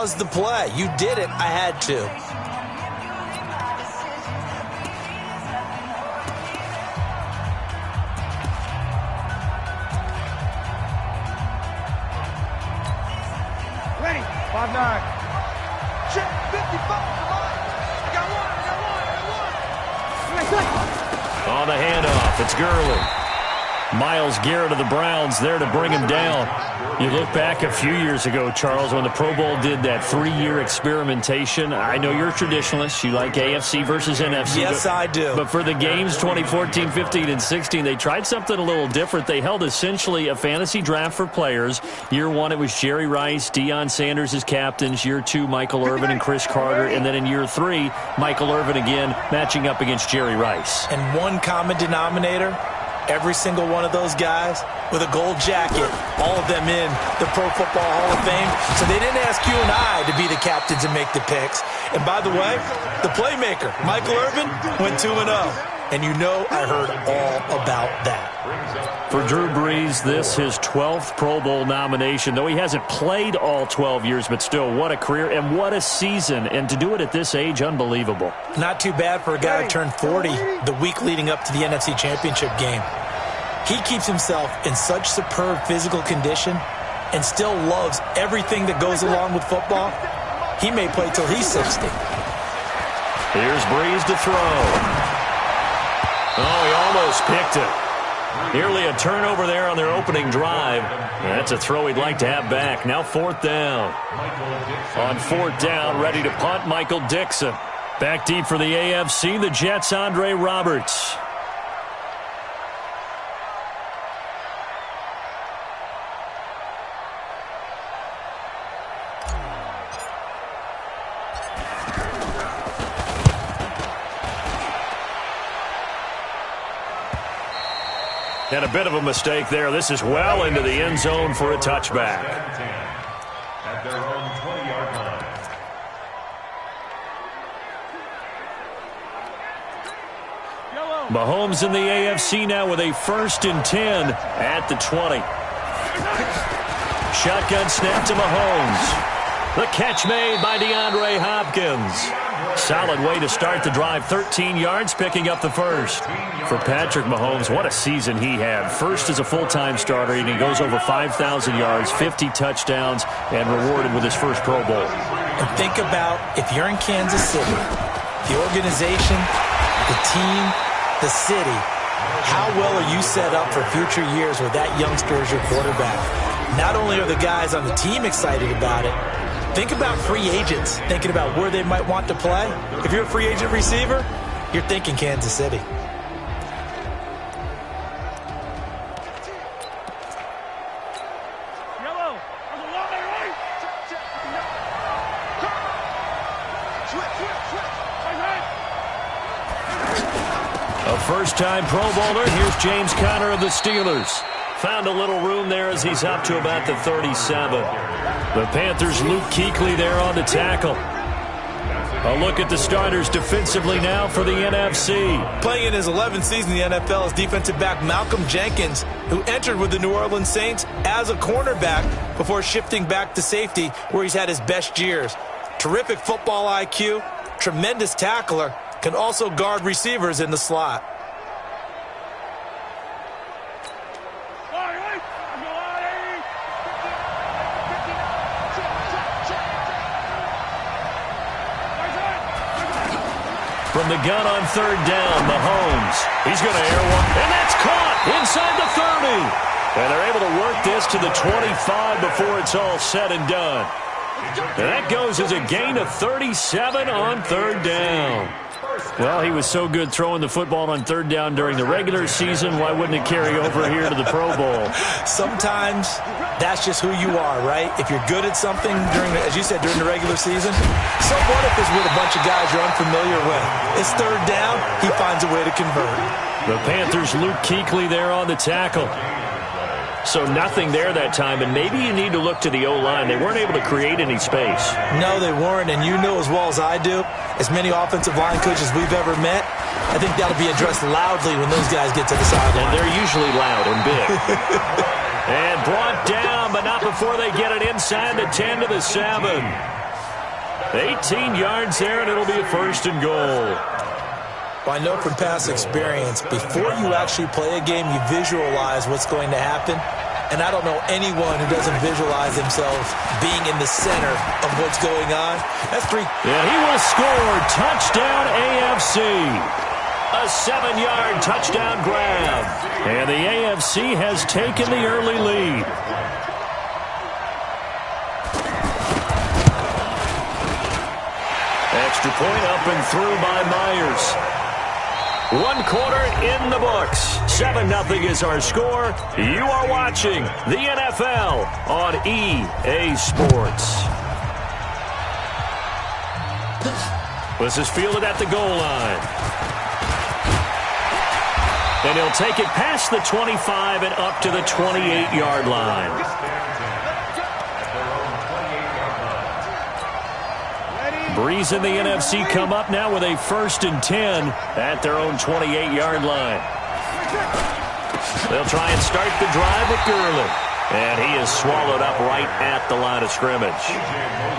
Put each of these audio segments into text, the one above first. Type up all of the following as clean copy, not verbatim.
was the play. You did it. I had to. Ready. 5-9. Check. 55. Come on. I got one. On the handoff, it's Gurley. Myles Garrett of the Browns there to bring him down. You look back a few years ago, Charles, when the Pro Bowl did that 3-year experimentation. I know you're a traditionalist. You like AFC versus NFC. Yes, I do. But for the games 2014, 15, and 16, they tried something a little different. They held essentially a fantasy draft for players. Year 1, it was Jerry Rice, Deion Sanders as captains. Year 2, Michael Irvin and Chris Carter. And then in year 3, Michael Irvin again matching up against Jerry Rice. And one common denominator, every single one of those guys with a gold jacket, all of them in the Pro Football Hall of Fame. So they didn't ask you and I to be the captains and make the picks. And by the way, the playmaker, Michael Irvin, went 2-0. And you know I heard all about that. For Drew Brees, this his 12th Pro Bowl nomination. Though he hasn't played all 12 years, but still, what a career and what a season. And to do it at this age, unbelievable. Not too bad for a guy who turned 40 the week leading up to the NFC Championship game. He keeps himself in such superb physical condition and still loves everything that goes along with football. He may play till he's 60. Here's Brees to throw. Oh, he almost picked it. Nearly a turnover there on their opening drive. That's a throw he'd like to have back. Now 4th down. On 4th down, ready to punt, Michael Dixon. Back deep for the AFC, the Jets' Andre Roberts. And a bit of a mistake there. This is well into the end zone for a touchback. At their own 20-yard line. Mahomes in the AFC now with a 1st and 10 at the 20. Shotgun snap to Mahomes. The catch made by DeAndre Hopkins. Solid way to start the drive. 13 yards, picking up the first. For Patrick Mahomes, what a season he had. First as a full-time starter, and he goes over 5,000 yards, 50 touchdowns, and rewarded with his first Pro Bowl. And think about if you're in Kansas City, the organization, the team, the city, how well are you set up for future years with that youngster as your quarterback? Not only are the guys on the team excited about it, think about free agents thinking about where they might want to play. If you're a free agent receiver, you're thinking Kansas City. A first-time Pro Bowler. Here's James Conner of the Steelers. Found a little room there as he's up to about the 37. The Panthers' Luke Kuechly there on the tackle. A look at the starters defensively now for the NFC. Playing in his 11th season in the NFL is defensive back Malcolm Jenkins, who entered with the New Orleans Saints as a cornerback before shifting back to safety, where he's had his best years. Terrific football IQ, tremendous tackler, can also guard receivers in the slot. From the gun on 3rd down, Mahomes. He's going to air one, and that's caught inside the 30. And they're able to work this to the 25 before it's all said and done. And that goes as a gain of 37 on 3rd down. Well, he was so good throwing the football on 3rd down during the regular season. Why wouldn't it carry over here to the Pro Bowl? Sometimes that's just who you are, right? If you're good at something during, as you said, during the regular season, so what if it's with a bunch of guys you're unfamiliar with? It's 3rd down, he finds a way to convert. The Panthers' Luke Kuechly there on the tackle. So nothing there that time, and maybe you need to look to the O-line. They weren't able to create any space. No, they weren't, and you know as well as I do, as many offensive line coaches we've ever met, I think that'll be addressed loudly when those guys get to the sideline. And they're usually loud and big. And brought down, but not before they get it inside the 10 to the 7. 18 yards there, and it'll be a 1st and goal. Well, I know from past experience, before you actually play a game, you visualize what's going to happen. And I don't know anyone who doesn't visualize themselves being in the center of what's going on. That's 3. Yeah, he will score. Touchdown AFC. A 7-yard touchdown grab. And the AFC has taken the early lead. Extra point up and through by Myers. 1 quarter in the books. 7-0 is our score. You are watching the NFL on EA Sports. This is fielded at the goal line. And he'll take it past the 25 and up to the 28-yard line. Breeze and the NFC come up now with a 1st and 10 at their own 28-yard line. They'll try and start the drive with Gurley. And he is swallowed up right at the line of scrimmage.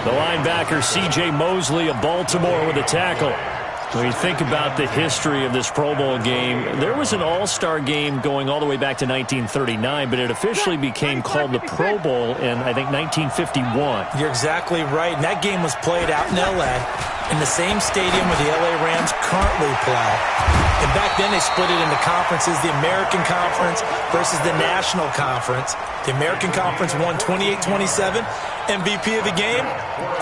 The linebacker, C.J. Mosley of Baltimore with a tackle. When you think about the history of this Pro Bowl game, there was an all-star game going all the way back to 1939, but it officially became called the Pro Bowl in, I think, 1951. You're exactly right. And that game was played out in L.A. in the same stadium where the L.A. Rams currently play. And back then they split it into conferences, the American Conference versus the National Conference. The American Conference won 28-27. MVP of the game,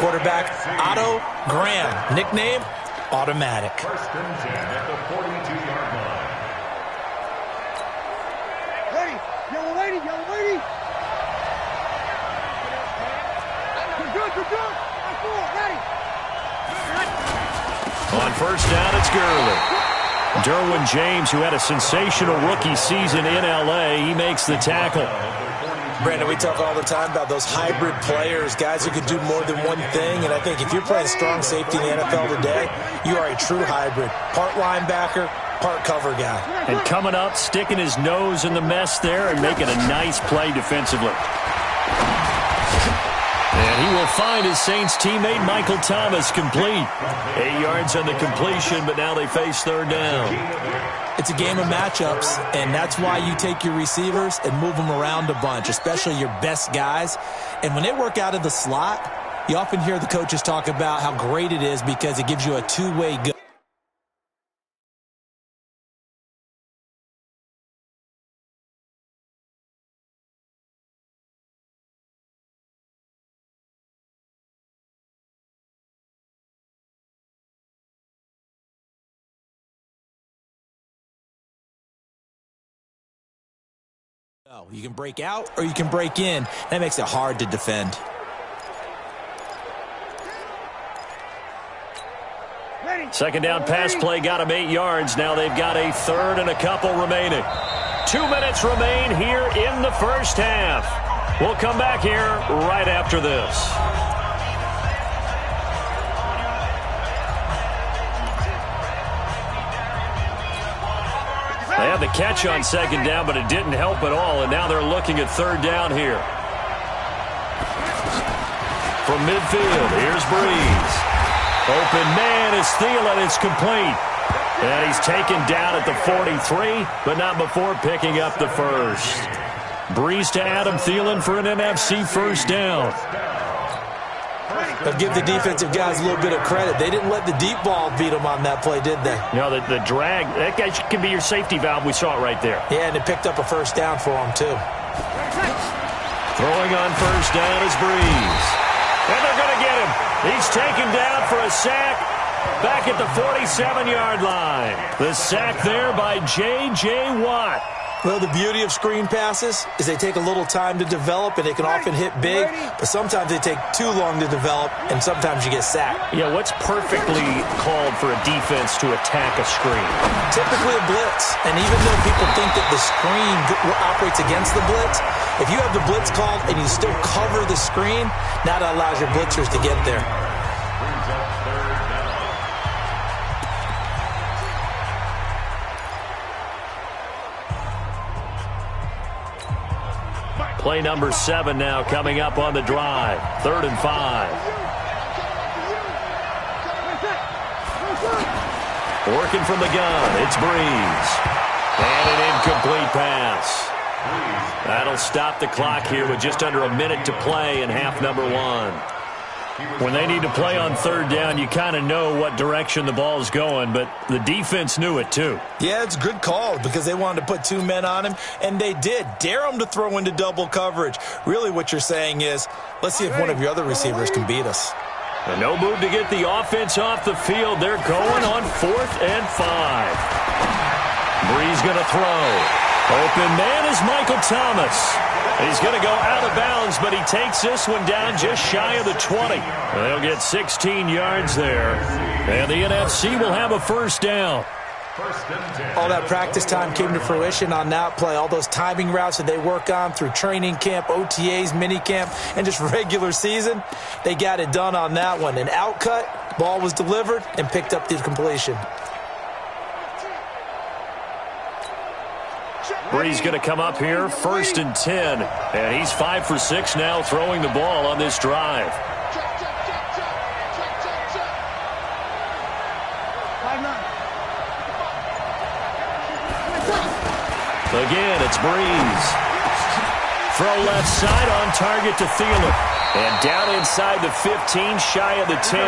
quarterback Otto Graham. Nickname? Automatic. 1st and 10 at the 42-yard line. Ready. Yellow lady. Yellow lady. Good. That's cool. Ready. On 1st down, it's Gurley. Derwin James, who had a sensational rookie season in L.A., he makes the tackle. Brandon, we talk all the time about those hybrid players, guys who can do more than one thing. And I think if you're playing strong safety in the NFL today, you are a true hybrid. Part linebacker, part cover guy. And coming up, sticking his nose in the mess there and making a nice play defensively. And he will find his Saints teammate Michael Thomas complete. 8 yards on the completion, but now they face 3rd down. It's a game of matchups, and that's why you take your receivers and move them around a bunch, especially your best guys. And when they work out of the slot, you often hear the coaches talk about how great it is because it gives you a two-way go. You can break out or you can break in. That makes it hard to defend. Second down pass play got him 8 yards. Now they've got a 3rd and a couple remaining. 2 minutes remain here in the 1st half. We'll come back here right after this. They had the catch on 2nd down, but it didn't help at all, and now they're looking at 3rd down here. From midfield, here's Breeze. Open man is Thielen. It's complete. And he's taken down at the 43, but not before picking up the 1st. Breeze to Adam Thielen for an NFC 1st down. But give the defensive guys a little bit of credit. They didn't let the deep ball beat them on that play, did they? No, the drag, that guy can be your safety valve. We saw it right there. Yeah, and it picked up a 1st down for them, too. Throwing on 1st down is Breeze. And they're going to get him. He's taken down for a sack back at the 47-yard line. The sack there by J.J. Watt. Well, the beauty of screen passes is they take a little time to develop, and they can often hit big, but sometimes they take too long to develop, and sometimes you get sacked. Yeah, what's perfectly called for a defense to attack a screen? Typically a blitz, and even though people think that the screen operates against the blitz, if you have the blitz called and you still cover the screen, now that allows your blitzers to get there. Play number 7 now coming up on the drive. 3rd and 5. Working from the gun, it's Breeze. And an incomplete pass. That'll stop the clock here with just under a minute to play in half number one. When they need to play on third down, you kind of know what direction the ball is going, but the defense knew it too. Yeah, it's a good call because they wanted to put two men on him, and they did. Dare him to throw into double coverage. Really what you're saying is, let's see if one of your other receivers can beat us. And no move to get the offense off the field. They're going on 4th and 5. Breeze going to throw. Open man is Michael Thomas. He's going to go out of bounds, but he takes this one down just shy of the 20. They'll get 16 yards there. And the NFC will have a first down. All that practice time came to fruition on that play. All those timing routes that they work on through training camp, OTAs, minicamp, and just regular season, they got it done on that one. An outcut, ball was delivered, and picked up the completion. Breeze going to come up here, 1st and 10. And he's 5 for 6 now throwing the ball on this drive. Again, it's Breeze. Throw left side on target to Thielen. And down inside the 15, shy of the 10.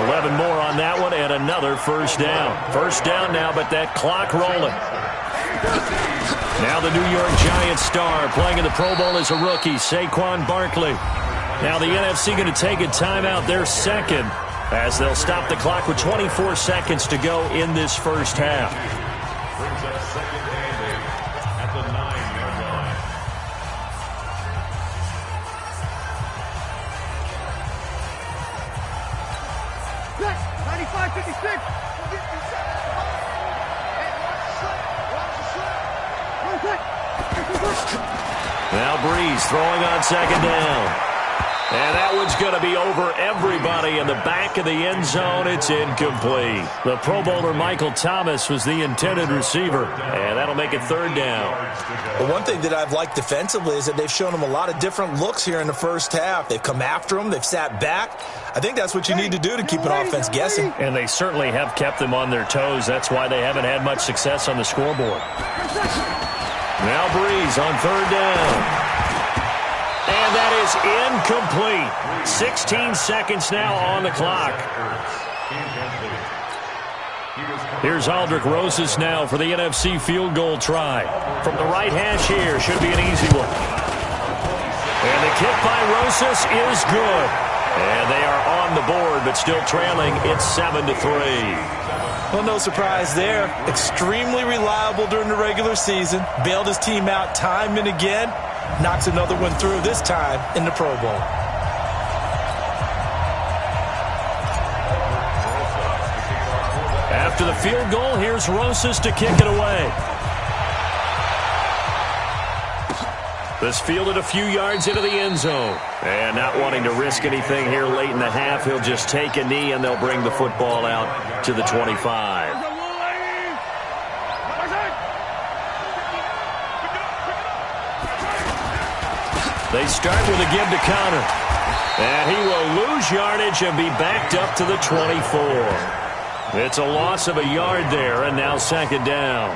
11 more on that one and another first down. First down now, but that clock rolling. Now the New York Giants star playing in the Pro Bowl as a rookie, Saquon Barkley. Now the NFC going to take a timeout, their second, as they'll stop the clock with 24 seconds to go in this first half. Brings up second and 8 at the 9-yard line. Set, 95-56. Now Breeze throwing on second down. And that one's going to be over everybody in the back of the end zone. It's incomplete. The Pro Bowler Michael Thomas was the intended receiver, and that'll make it third down. But one thing that I've liked defensively is that they've shown him a lot of different looks here in the first half. They've come after him. They've sat back. I think that's what you need to do to keep an offense guessing. And they certainly have kept them on their toes. That's why they haven't had much success on the scoreboard. Now Breeze on third down. And that is incomplete. 16 seconds now on the clock. Here's Aldrich Rosas now for the NFC field goal try. From the right hash here, should be an easy one. And the kick by Rosas is good. And they are on the board, but still trailing. It's 7-3. Well, no surprise there. Extremely reliable during the regular season. Bailed his team out time and again. Knocks another one through, this time in the Pro Bowl. After the field goal, here's Rosas to kick it away. This fielded a few yards into the end zone. And not wanting to risk anything here late in the half, he'll just take a knee and they'll bring the football out to the 25. They start with a give to Connor. And he will lose yardage and be backed up to the 24. It's a loss of a yard there, and now second down.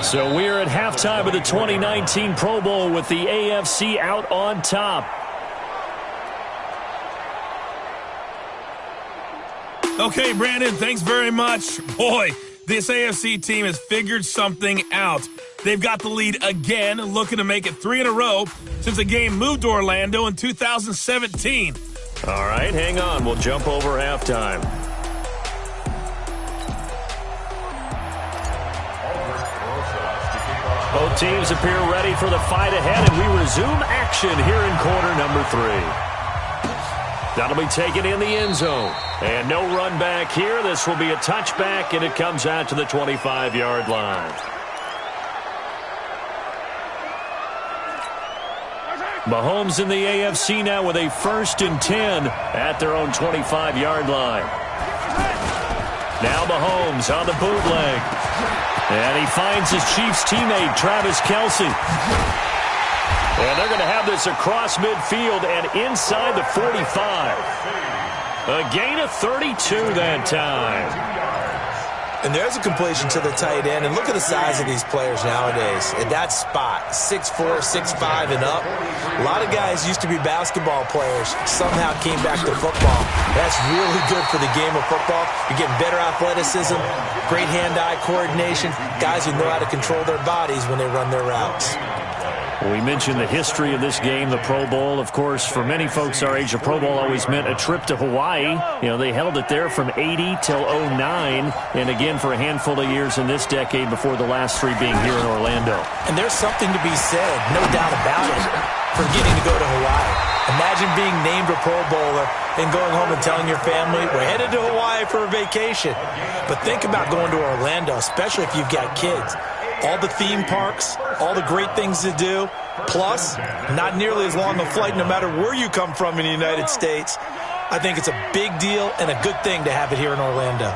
So we're at halftime of the 2019 Pro Bowl with the AFC out on top. Okay, Brandon, thanks very much. Boy, this AFC team has figured something out. They've got the lead again, looking to make it 3 in a row since the game moved to Orlando in 2017. All right, hang on. We'll jump over halftime. Both teams appear ready for the fight ahead, and we resume action here in quarter number 3. That'll be taken in the end zone. And no run back here. This will be a touchback, and it comes out to the 25-yard line. Mahomes in the AFC now with a 1st and 10 at their own 25-yard line. Now Mahomes on the bootleg. And he finds his Chiefs teammate, Travis Kelce. And they're going to have this across midfield and inside the 45. A gain of 32 that time. And there's a completion to the tight end. And look at the size of these players nowadays. At that spot, 6'4", 6'5", and up. A lot of guys used to be basketball players, somehow came back to football. That's really good for the game of football. You're getting better athleticism, great hand-eye coordination, guys who know how to control their bodies when they run their routes. We mentioned the history of this game, the Pro Bowl. Of course, for many folks our age, the Pro Bowl always meant a trip to Hawaii. You know, they held it there from 80 till 09, and again for a handful of years in this decade before the last 3 being here in Orlando. And there's something to be said, no doubt about it, for getting to go to Hawaii. Imagine being named a Pro Bowler and going home and telling your family, we're headed to Hawaii for a vacation. But think about going to Orlando, especially if you've got kids. All the theme parks, all the great things to do, plus not nearly as long a flight no matter where you come from in the United States. I think it's a big deal and a good thing to have it here in Orlando.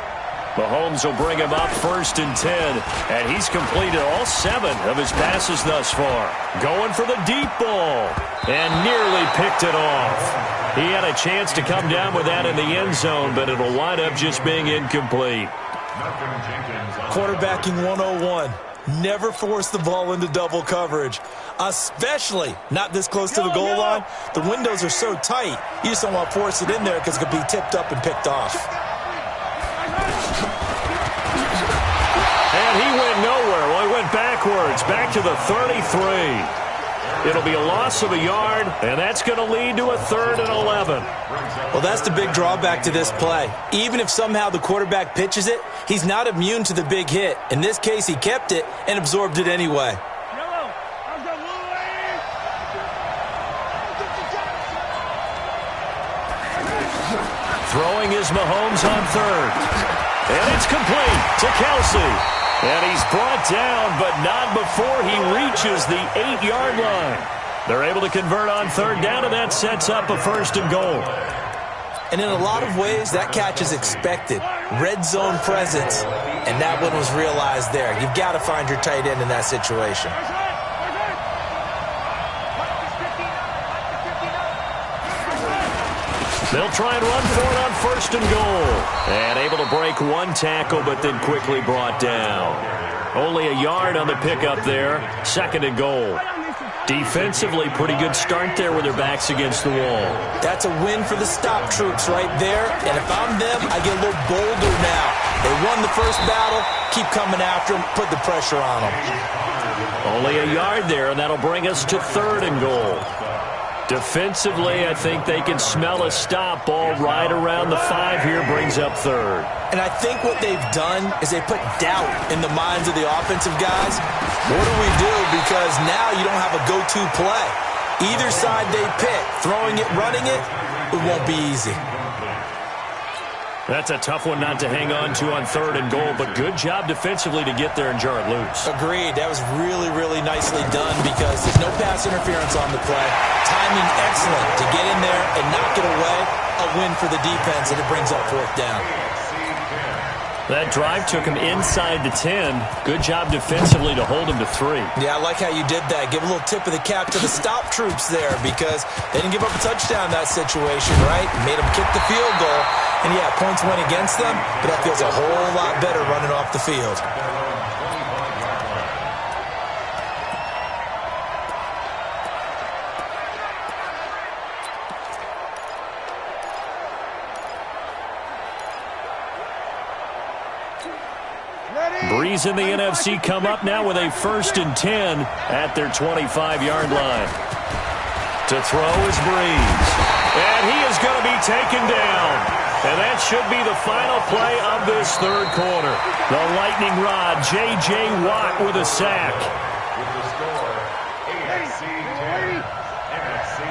Mahomes will bring him up 1st and 10, and he's completed all 7 of his passes thus far. Going for the deep ball, and nearly picked it off. He had a chance to come down with that in the end zone, but it'll wind up just being incomplete. Quarterbacking 101. Never force the ball into double coverage, especially not this close to the goal line. The windows are so tight, you just don't want to force it in there because it could be tipped up and picked off. And he went nowhere. Well, he went backwards, back to the 33. It'll be a loss of a yard, and that's going to lead to a 3rd and 11. Well, that's the big drawback to this play. Even if somehow the quarterback pitches it, he's not immune to the big hit. In this case, he kept it and absorbed it anyway. Throwing is Mahomes on 3rd. And it's complete to Kelsey. And he's brought down, but not before he reaches the 8-yard line. They're able to convert on 3rd down, and that sets up a 1st and goal. And in a lot of ways, that catch is expected. Red zone presence, and that one was realized there. You've got to find your tight end in that situation. They'll try and run for it on 1st and goal. And able to break 1 tackle, but then quickly brought down. Only a yard on the pickup there. 2nd and goal. Defensively, pretty good start there with their backs against the wall. That's a win for the stop troops right there. And if I'm them, I get a little bolder now. They won the first battle. Keep coming after them. Put the pressure on them. Only a yard there, and that'll bring us to 3rd and goal. Defensively, I think they can smell a stop. Ball right around the 5 here, brings up 3rd. And I think what they've done is they put doubt in the minds of the offensive guys. What do we do? Because now you don't have a go-to play. Either side they pick, throwing it, running it, it won't be easy. That's a tough one not to hang on to on 3rd and goal, but good job defensively to get there and jar it loose. Agreed. That was really, really nicely done because there's no pass interference on the play. Timing excellent to get in there and knock it away. A win for the defense, and it brings up 4th down. That drive took him inside the 10. Good job defensively to hold him to 3. Yeah, I like how you did that. Give a little tip of the cap to the stop troops there because they didn't give up a touchdown in that situation, right? Made them kick the field goal. And, yeah, points went against them, but that feels a whole lot better running off the field. Breeze in the NFC come up now with a 1st and 10 at their 25-yard line. To throw is Breeze. And he is going to be taken down. And that should be the final play of this 3rd quarter. The lightning rod, J.J. Watt with a sack. With the score, AFC 10, NFC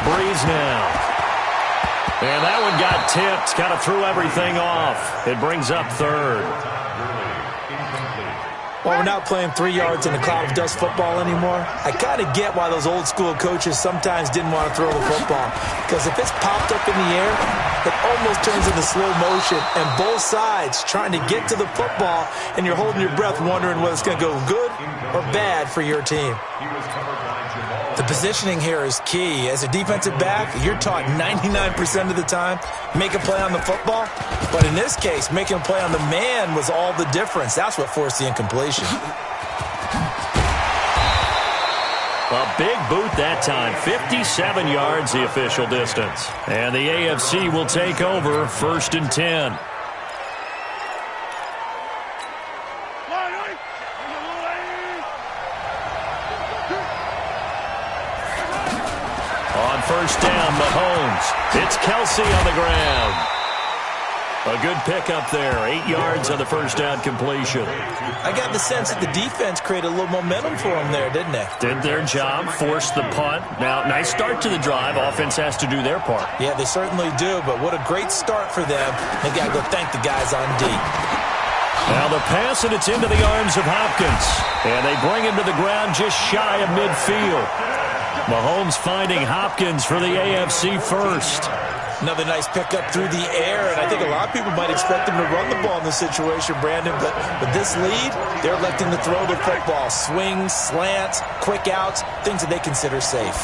3. Breeze now. And that one got tipped, kind of threw everything off. It brings up 3rd. Well, we're not playing 3 yards in a cloud of dust football anymore. I kind of get why those old school coaches sometimes didn't want to throw the football. Because if it's popped up in the air, it almost turns into slow motion. And both sides trying to get to the football, and you're holding your breath wondering whether it's going to go good or bad for your team. The positioning here is key. As a defensive back, you're taught 99% of the time, make a play on the football. But in this case, making a play on the man was all the difference. That's what forced the incompletion. A big boot that time. 57 yards, the official distance. And the AFC will take over 1st and 10. On 1st down, Mahomes. It's Kelsey on the ground. A good pickup there. 8 yards on the 1st down completion. I got the sense that the defense created a little momentum for them there, didn't they? Did their job, forced the punt. Now, nice start to the drive. Offense has to do their part. Yeah, they certainly do, but what a great start for them. They got to go thank the guys on D. Now the pass, and it's into the arms of Hopkins. And they bring him to the ground just shy of midfield. Mahomes finding Hopkins for the AFC first. Another nice pickup through the air, and I think a lot of people might expect them to run the ball in this situation, Brandon, but with this lead, they're electing to throw the football. Swings, slants, quick outs, things that they consider safe.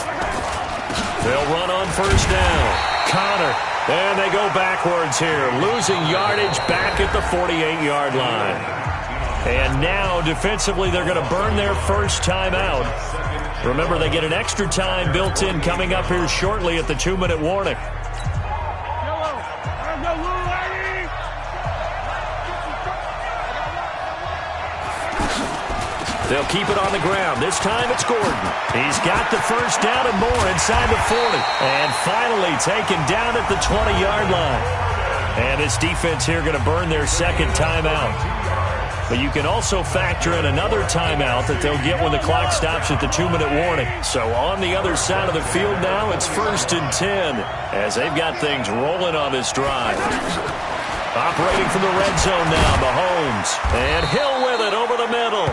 They'll run on 1st down. Connor, and they go backwards here, losing yardage back at the 48-yard line. And now, defensively, they're going to burn their first timeout. Remember, they get an extra time built in coming up here shortly at the 2-minute warning. They'll keep it on the ground. This time it's Gordon. He's got the 1st down and more inside the 40. And finally taken down at the 20-yard line. And this defense here going to burn their 2nd timeout. But you can also factor in another timeout that they'll get when the clock stops at the 2-minute warning. So on the other side of the field now, it's 1st and 10 as they've got things rolling on this drive. Operating from the red zone now, Mahomes. And Hill with it over the middle.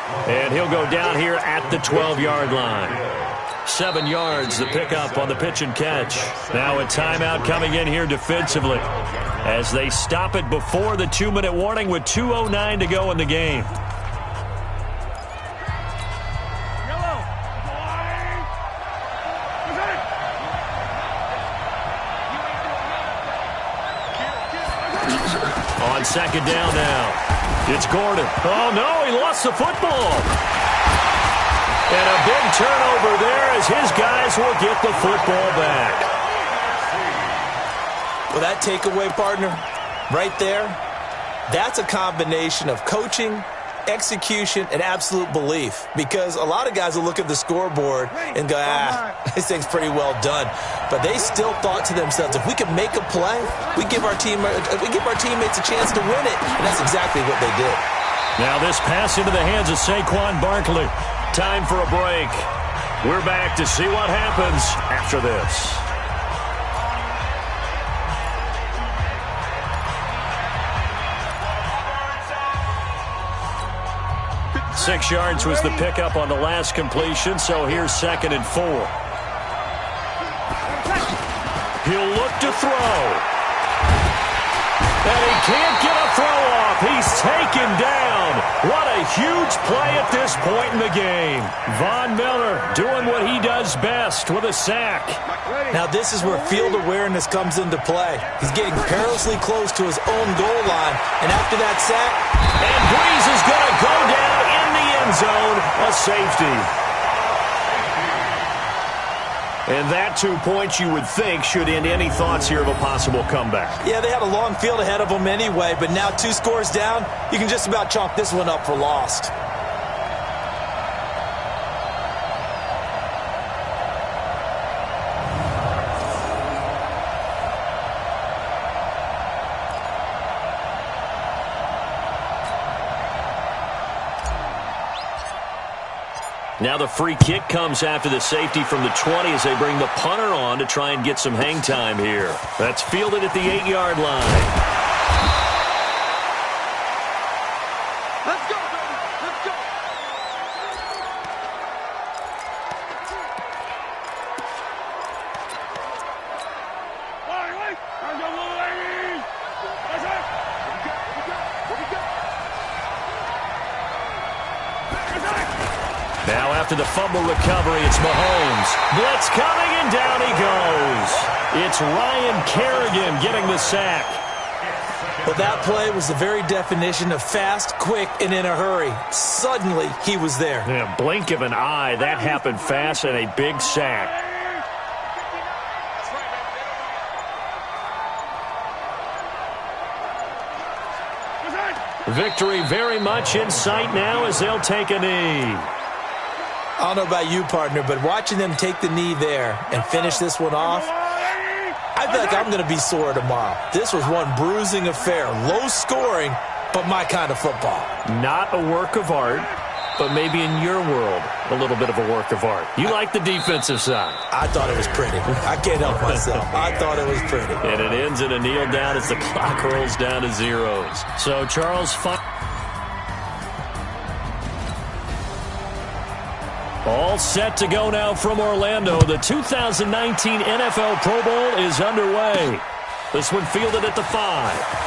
And he'll go down here at the 12-yard line. 7 yards, the pickup on the pitch and catch. Now a timeout coming in here defensively as they stop it before the 2-minute warning with 2:09 to go in the game. On 2nd down now. It's Gordon. Oh, no, he lost the football. And a big turnover there as his guys will get the football back. Well, that takeaway, partner, right there, that's a combination of coaching, execution, and absolute belief. Because a lot of guys will look at the scoreboard and go, this thing's pretty well done. But they still thought to themselves, if we can make a play, we give our teammates a chance to win it. And that's exactly what they did. Now this pass into the hands of Saquon Barkley. Time for a break. We're back to see what happens after this. 6 yards was the pickup on the last completion, so here's 2nd and 4. He'll look to throw. And he can't get a throw off. He's taken down. What a huge play at this point in the game. Von Miller doing what he does best with a sack. Now this is where field awareness comes into play. He's getting perilously close to his own goal line. And after that sack, and Breeze is going to go down in the end zone, a safety. And that 2 points you would think should end any thoughts here of a possible comeback. Yeah, they had a long field ahead of them anyway, but now 2 scores down, you can just about chalk this one up for lost. Now the free kick comes after the safety from the 20 as they bring the punter on to try and get some hang time here. That's fielded at the 8-yard line. Let's go, baby. Let's go. What we got? Now after the fumble recovery, it's Mahomes. Blitz coming, and down he goes. It's Ryan Kerrigan getting the sack. Well, that play was the very definition of fast, quick, and in a hurry. Suddenly, he was there. Yeah, blink of an eye, that happened fast, and a big sack. Victory very much in sight now as they'll take a knee. I don't know about you, partner, but watching them take the knee there and finish this one off, I feel like I'm going to be sore tomorrow. This was one bruising affair. Low scoring, but my kind of football. Not a work of art, but maybe in your world, a little bit of a work of art. You like the defensive side. I thought it was pretty. I can't help myself. I thought it was pretty. And it ends in a kneel down as the clock rolls down to zeros. So, Charles, all set to go now from Orlando. The 2019 NFL Pro Bowl is underway. This one fielded at the 5.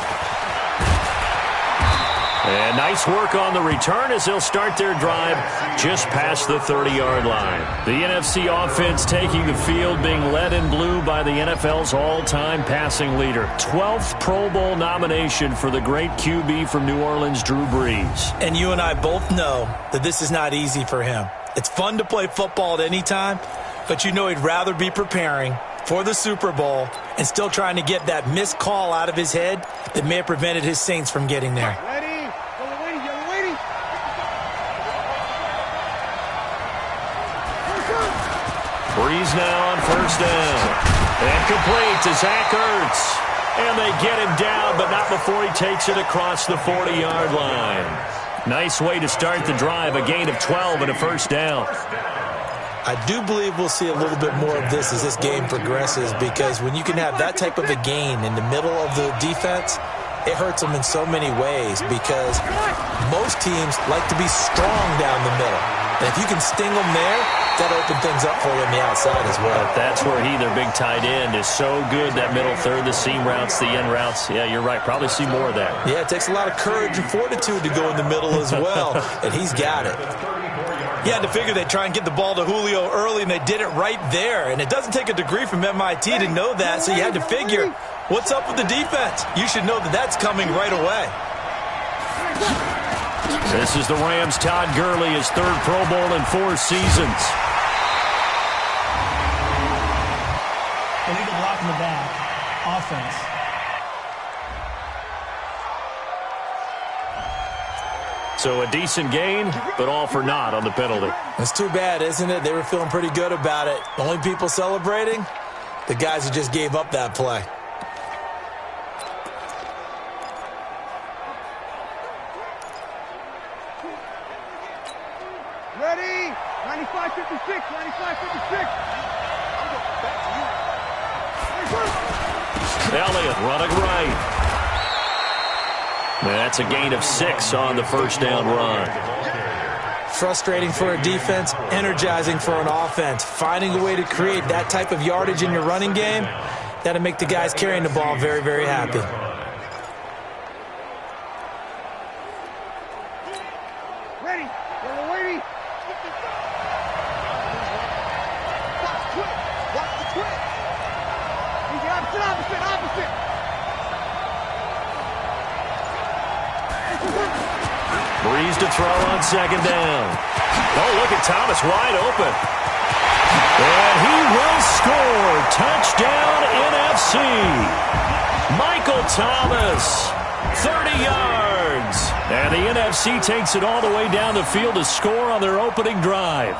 And nice work on the return as they'll start their drive just past the 30-yard line. The NFC offense taking the field, being led in blue by the NFL's all-time passing leader. 12th Pro Bowl nomination for the great QB from New Orleans, Drew Brees. And you and I both know that this is not easy for him. It's fun to play football at any time, but you know he'd rather be preparing for the Super Bowl and still trying to get that missed call out of his head that may have prevented his Saints from getting there. Brees now on first down. And complete to Zach Ertz. And they get him down, but not before he takes it across the 40-yard line. Nice way to start the drive, a gain of 12 and a first down. I do believe we'll see a little bit more of this as this game progresses, because when you can have that type of a gain in the middle of the defense, it hurts them in so many ways, because most teams like to be strong down the middle. And if you can sting them there, that'll open things up for you on the outside as well. But that's where their big tight end, is so good, that middle third, the seam routes, the end routes. Yeah, you're right. Probably see more of that. Yeah, it takes a lot of courage and fortitude to go in the middle as well, and he's got it. You had to figure they'd try and get the ball to Julio early, and they did it right there. And it doesn't take a degree from MIT to know that, so you had to figure, what's up with the defense? You should know that that's coming right away. This is the Rams' Todd Gurley, his third Pro Bowl in 4 seasons. Illegal block in the back. Offense. So a decent gain, but all for naught on the penalty. It's too bad, isn't it? They were feeling pretty good about it. The only people celebrating, the guys who just gave up that play. Ready? 95-56, 95-56. Elliott running right. That's a gain of 6 on the first down run. Frustrating for a defense, energizing for an offense. Finding a way to create that type of yardage in your running game, that'll make the guys carrying the ball very, very happy. Ready? Yellow lady. Watch the twist. He's opposite. Breeze to throw on second down. Oh, look at Thomas wide open. And he will score. Touchdown, NFC. Michael Thomas, 30 yards. And the NFC takes it all the way down the field to score on their opening drive.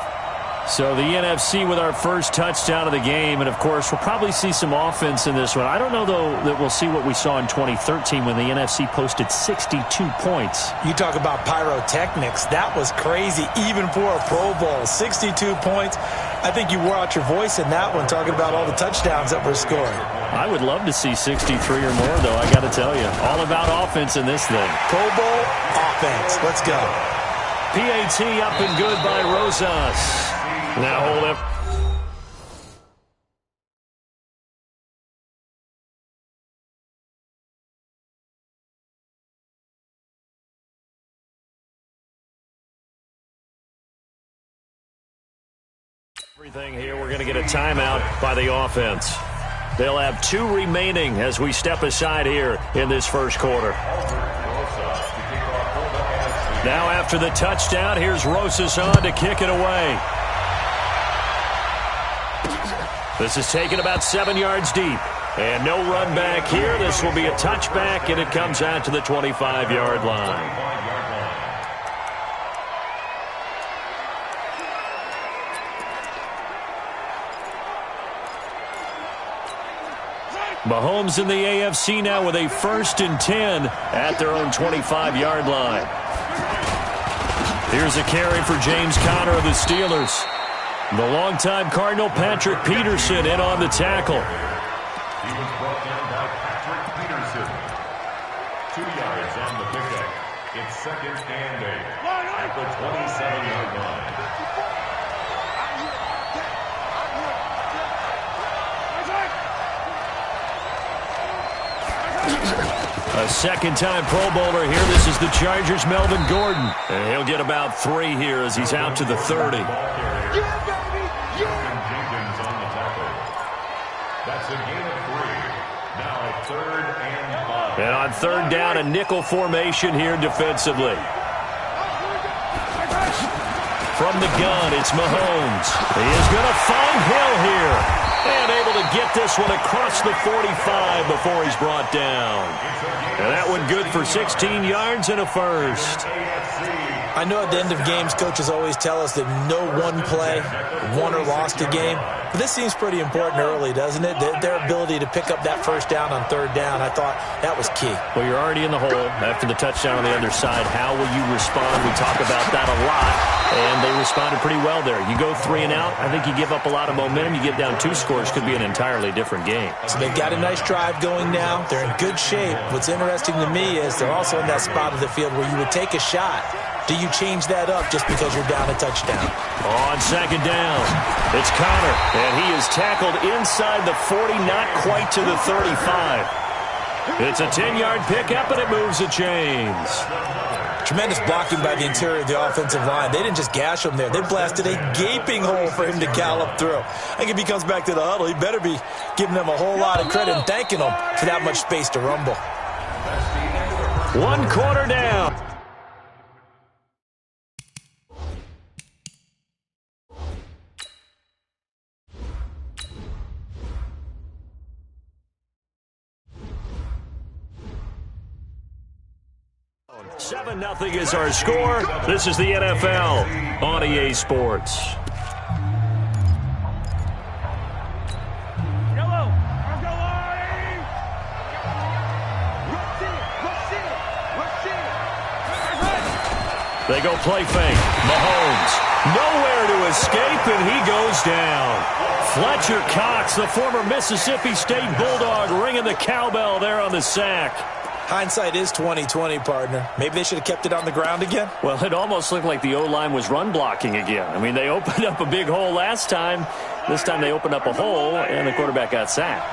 So the NFC with our first touchdown of the game. And, of course, we'll probably see some offense in this one. I don't know, though, that we'll see what we saw in 2013 when the NFC posted 62 points. You talk about pyrotechnics. That was crazy, even for a Pro Bowl. 62 points. I think you wore out your voice in that one, talking about all the touchdowns that were scored. I would love to see 63 or more, though, I got to tell you. All about offense in this thing. Pro Bowl offense. Let's go. PAT up and good by Rosas. Now hold up. Everything here, we're going to get a timeout by the offense. They'll have 2 remaining as we step aside here in this first quarter. Now after the touchdown, here's Rosas on to kick it away. This is taken about 7 yards deep. And no run back here. This will be a touchback, and it comes out to the 25-yard line. Mahomes in the AFC now with a 1st and 10 at their own 25-yard line. Here's a carry for James Conner of the Steelers. The longtime Cardinal Patrick Peterson in on the tackle. He was brought down by Patrick Peterson. 2 yards on the pickup. It's 2nd and 8 at the 27-yard line. A second-time Pro Bowler here. This is the Chargers' Melvin Gordon. And he'll get about 3 here as he's out to the 30. Jenkins on the tackle. That's a gain of 3. Now 3rd and 5. And on 3rd down, a nickel formation here defensively. From the gun, it's Mahomes. He is going to find Hill here. And able to get this one across the 45 before he's brought down. And that one good for 16 yards and a first. I know at the end of games, coaches always tell us that no one play won or lost a game. But this seems pretty important early, doesn't it? Their ability to pick up that 1st down on 3rd down, I thought that was key. Well, you're already in the hole after the touchdown on the other side. How will you respond? We talk about that a lot, and they responded pretty well there. You go 3 and out, I think you give up a lot of momentum. You get down 2 scores, could be an entirely different game. So they've got a nice drive going now. They're in good shape. What's interesting to me is they're also in that spot of the field where you would take a shot. Do you change that up just because you're down a touchdown? On 2nd down, it's Conner, and he is tackled inside the 40, not quite to the 35. It's a 10-yard pickup, and it moves the chains. Tremendous blocking by the interior of the offensive line. They didn't just gash him there. They blasted a gaping hole for him to gallop through. I think if he comes back to the huddle, he better be giving them a whole lot of credit and thanking them for that much space to rumble. 1 quarter down. Seven 0 is our score. This is the NFL on EA Sports. They go play fake. Mahomes nowhere to escape, and he goes down. Fletcher Cox, the former Mississippi State Bulldog, ringing the cowbell there on the sack. Hindsight is 20/20, partner. Maybe they should have kept it on the ground again. Well, it almost looked like the O-line was run blocking again. I mean, they opened up a big hole last time. This time they opened up a hole, and the quarterback got sacked.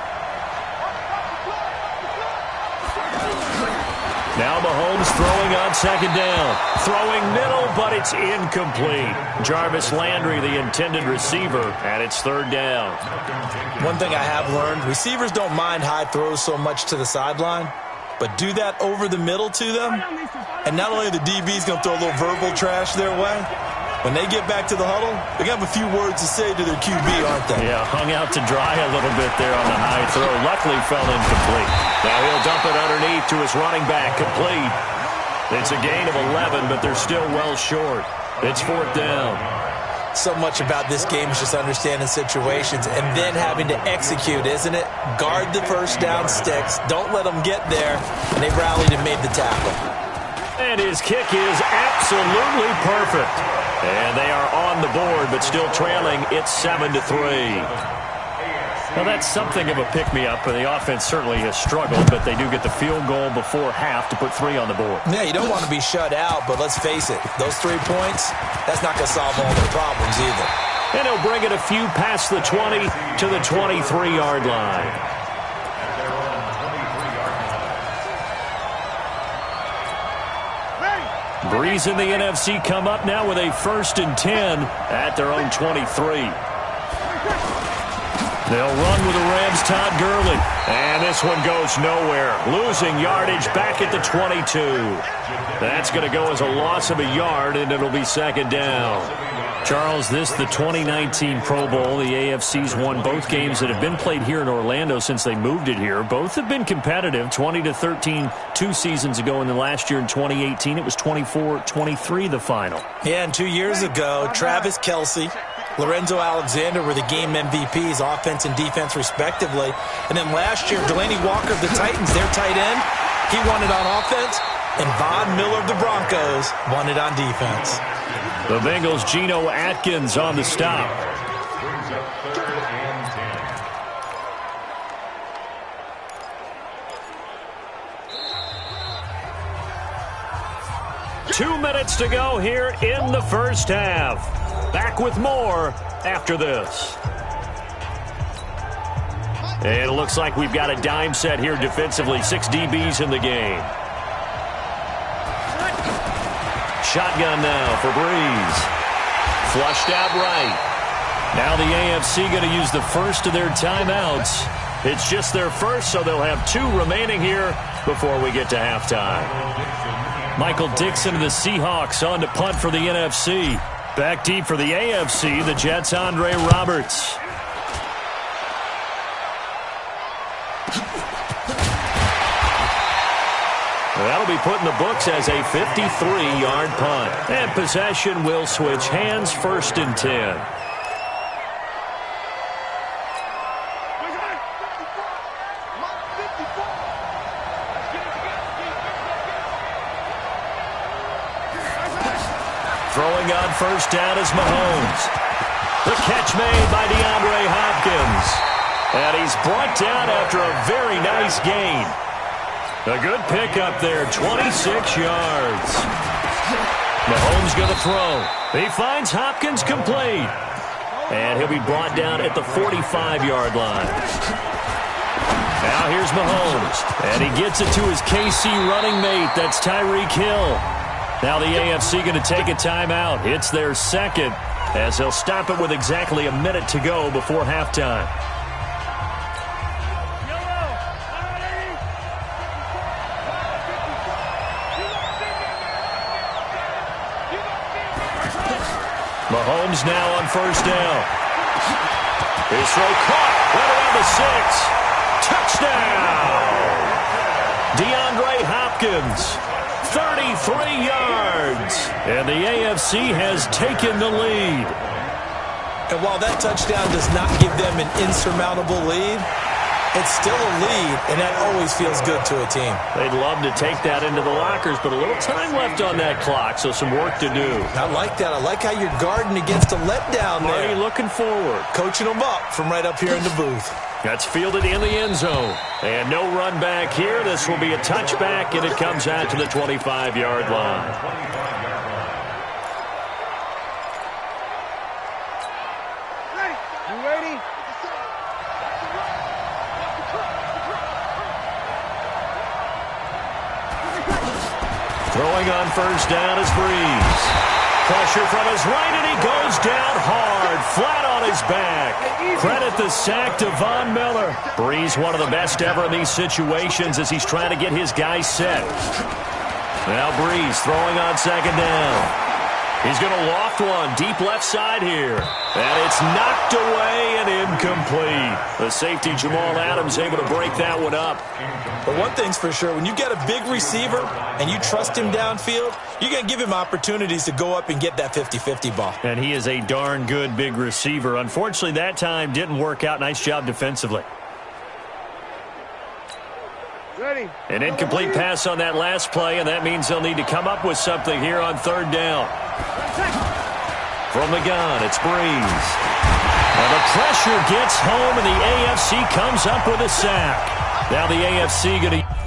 Now Mahomes throwing on 2nd down. Throwing middle, but it's incomplete. Jarvis Landry, the intended receiver, and it's 3rd down. One thing I have learned, receivers don't mind high throws so much to the sideline, but do that over the middle to them, and not only are the DBs going to throw a little verbal trash their way, when they get back to the huddle, they're going to have a few words to say to their QB, aren't they? Yeah, hung out to dry a little bit there on the high throw. Luckily fell incomplete. Now he'll dump it underneath to his running back, complete. It's a gain of 11, but they're still well short. It's 4th down. So much about this game is just understanding situations and then having to execute, isn't it? Guard the 1st down sticks. Don't let them get there. And they rallied and made the tackle. And his kick is absolutely perfect. And they are on the board, but still trailing. It's 7-3. Well, that's something of a pick-me-up, and the offense certainly has struggled, but they do get the field goal before half to put 3 on the board. Yeah, you don't want to be shut out, but let's face it, those 3 points, that's not going to solve all their problems either. And he'll bring it a few past the 20 to the 23-yard line. Breeze and the NFC come up now with a 1st and 10 at their own 23. They'll run with the Rams' Todd Gurley. And this one goes nowhere. Losing yardage back at the 22. That's going to go as a loss of a yard, and it'll be second down. Charles, this the 2019 Pro Bowl. The AFC's won both games that have been played here in Orlando since they moved it here. Both have been competitive, 20-13 2 seasons ago, and then last year in 2018 it was 24-23 the final. Yeah, and 2 years ago, Travis Kelce, Lorenzo Alexander were the game MVPs, offense and defense respectively. And then last year, Delaney Walker of the Titans, their tight end, he won it on offense, and Von Miller of the Broncos won it on defense. The Bengals' Geno Atkins on the stop. Brings up 3rd and 10. 2 minutes to go here in the first half. Back with more after this. And it looks like we've got a dime set here defensively. 6 DBs in the game. Shotgun now for Breeze. Flushed out right. Now the AFC going to use the first of their timeouts. It's just their first, so they'll have 2 remaining here before we get to halftime. Michael Dixon of the Seahawks on to punt for the NFC. Back deep for the AFC, the Jets' Andre Roberts. That'll be put in the books as a 53-yard punt. And possession will switch hands, 1st and 10. Throwing on 1st down is Mahomes. The catch made by DeAndre Hopkins. And he's brought down after a very nice gain. A good pickup there, 26 yards. Mahomes going to throw. He finds Hopkins complete. And he'll be brought down at the 45-yard line. Now here's Mahomes. And he gets it to his KC running mate. That's Tyreek Hill. Now the AFC going to take a timeout. It's their second, as they'll stop it with exactly a minute to go before halftime. Mahomes now on 1st down. His throw caught right around the 6. Touchdown! DeAndre Hopkins. 33 yards. And the AFC has taken the lead. And while that touchdown does not give them an insurmountable lead, it's still a lead, and that always feels good to a team. They'd love to take that into the lockers, but a little time left on that clock, so some work to do. I like that. I like how you're guarding against a letdown there. Already looking forward. Coaching them up from right up here in the booth. That's fielded in the end zone. And no run back here. This will be a touchback, and it comes out to the 25-yard line. You ready? Throwing on 1st down is Breeze. Pressure from his right, and he goes down hard, flat on his back. Credit the sack to Von Miller. Breeze, one of the best ever in these situations as he's trying to get his guys set. Now Breeze throwing on 2nd down. He's going to loft one deep left side here. And it's knocked away and incomplete. The safety, Jamal Adams, able to break that one up. But one thing's for sure, when you've got a big receiver and you trust him downfield, you're going to give him opportunities to go up and get that 50-50 ball. And he is a darn good big receiver. Unfortunately, that time didn't work out. Nice job defensively. Ready. An incomplete pass on that last play, and that means they'll need to come up with something here on 3rd down. From the gun, it's Breeze. And the pressure gets home, and the AFC comes up with a sack. Now the AFC going to...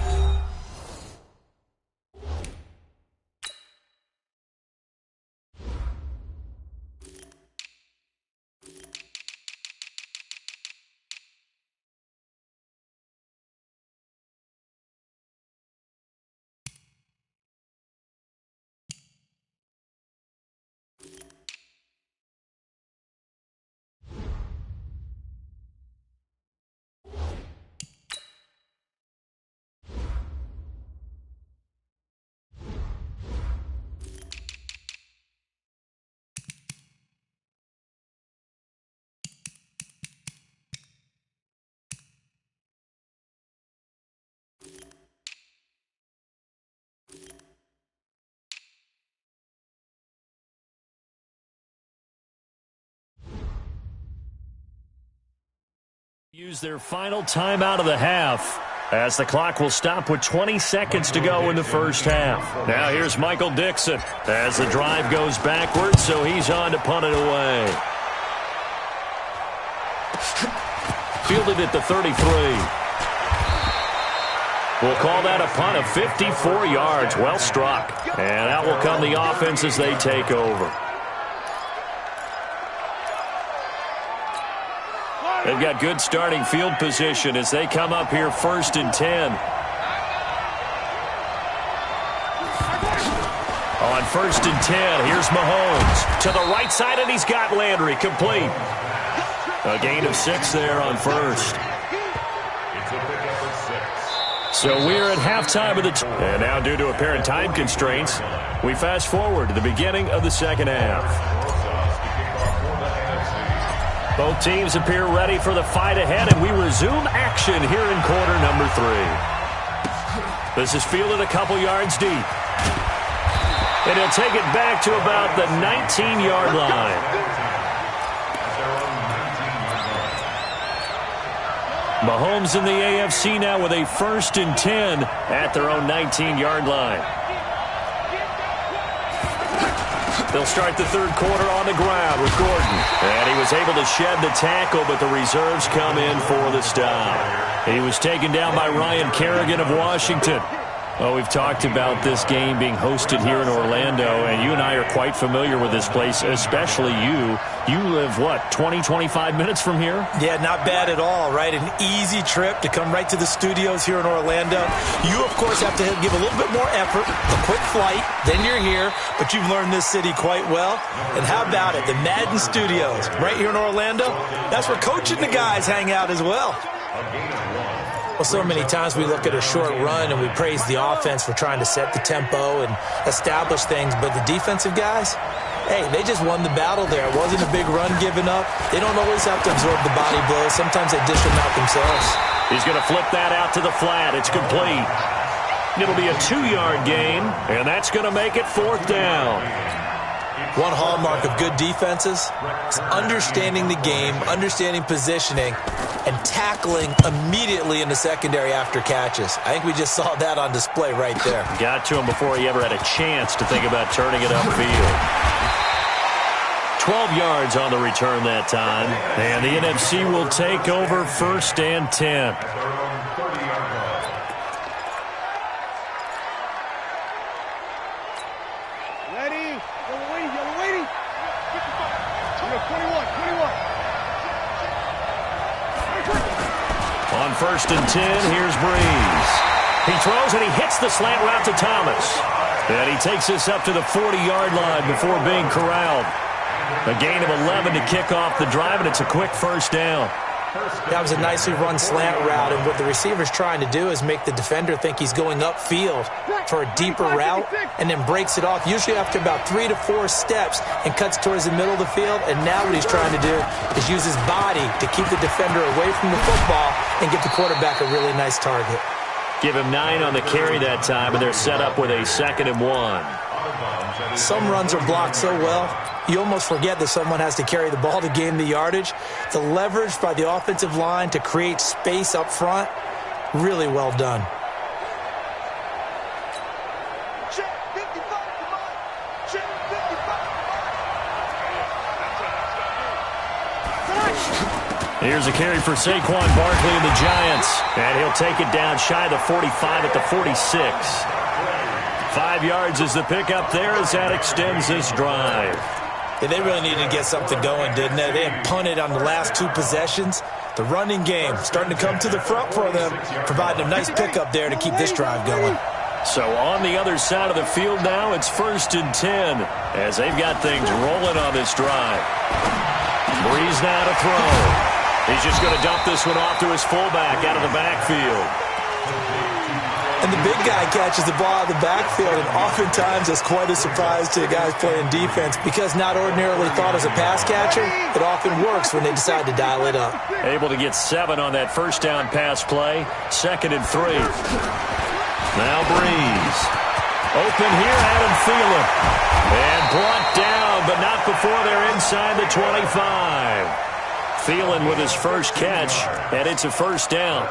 Use their final timeout of the half, as the clock will stop with 20 seconds to go in the first half. Now here's Michael Dixon as the drive goes backwards, so he's on to punt it away. Fielded at the 33. We'll call that a punt of 54 yards. Well struck. And out will come the offense as they take over. They've got good starting field position as they come up here 1st and 10. On 1st and 10, here's Mahomes. To the right side, and he's got Landry complete. A gain of 6 there on first. So we're at halftime of the and now due to apparent time constraints, we fast forward to the beginning of the second half. Both teams appear ready for the fight ahead, and we resume action here in quarter number 3. This is fielded a couple yards deep. And he'll take it back to about the 19-yard line. Mahomes in the AFC now with a 1st and 10 at their own 19-yard line. They'll start the third quarter on the ground with Gordon. And he was able to shed the tackle, but the reserves come in for the stop. He was taken down by Ryan Kerrigan of Washington. Well, we've talked about this game being hosted here in Orlando, and you and I are quite familiar with this place, especially you. You live, what, 20, 25 minutes from here? Yeah, not bad at all, right? An easy trip to come right to the studios here in Orlando. You, of course, have to give a little bit more effort, a quick flight, then you're here, but you've learned this city quite well. And how about it, the Madden Studios right here in Orlando? That's where Coach and the guys hang out as well. Well, so many times we look at a short run and we praise the offense for trying to set the tempo and establish things, but the defensive guys, hey, they just won the battle there. It wasn't a big run given up. They don't always have to absorb the body blows. Sometimes they dish them out themselves. He's going to flip that out to the flat. It's complete. It'll be a 2-yard gain, and that's going to make it 4th down. One hallmark of good defenses is understanding the game, understanding positioning, and tackling immediately in the secondary after catches. I think we just saw that on display right there. Got to him before he ever had a chance to think about turning it upfield. 12 yards on the return that time, and the NFC will take over 1st and 10. On 1st and 10, here's Breeze. He throws and he hits the slant route to Thomas. And he takes this up to the 40-yard line before being corralled. A gain of 11 to kick off the drive, and it's a quick 1st down. That was a nicely run slant route, and what the receiver's trying to do is make the defender think he's going upfield for a deeper route and then breaks it off, usually after about 3 to 4 steps, and cuts towards the middle of the field. And now what he's trying to do is use his body to keep the defender away from the football and get the quarterback a really nice target. Give him 9 on the carry that time, and they're set up with a 2nd and 1. Some runs are blocked so well, you almost forget that someone has to carry the ball to gain the yardage. The leverage by the offensive line to create space up front, really well done. Check 55 to mine. Check 55 to mine. Here's a carry for Saquon Barkley and the Giants. And he'll take it down shy of the 45 at the 46. 5 yards is the pickup there as that extends this drive. Yeah, they really needed to get something going, didn't they? They had punted on the last 2 possessions. The running game starting to come to the front for them, providing a nice pickup there to keep this drive going. So on the other side of the field now, it's 1st and 10 as they've got things rolling on this drive. Breeze now to throw. He's just going to dump this one off to his fullback out of the backfield. And the big guy catches the ball out of the backfield, and oftentimes it's quite a surprise to the guys playing defense because not ordinarily thought as a pass catcher, it often works when they decide to dial it up. Able to get 7 on that 1st down pass play, 2nd and 3. Now Breeze. Open here, Adam Thielen. And brought down, but not before they're inside the 25. Thielen with his first catch, and it's a first down.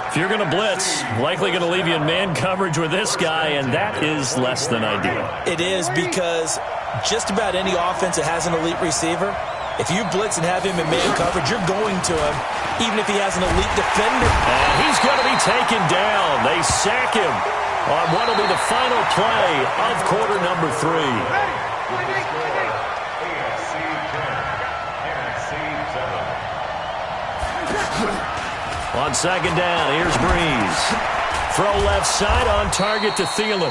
If you're going to blitz, likely going to leave you in man coverage with this guy, and that is less than ideal. It is, because just about any offense that has an elite receiver, if you blitz and have him in man coverage, you're going to him, even if he has an elite defender. And he's going to be taken down. They sack him on what will be the final play of quarter number 3. On second down, here's Breeze. Throw left side on target to Thielen.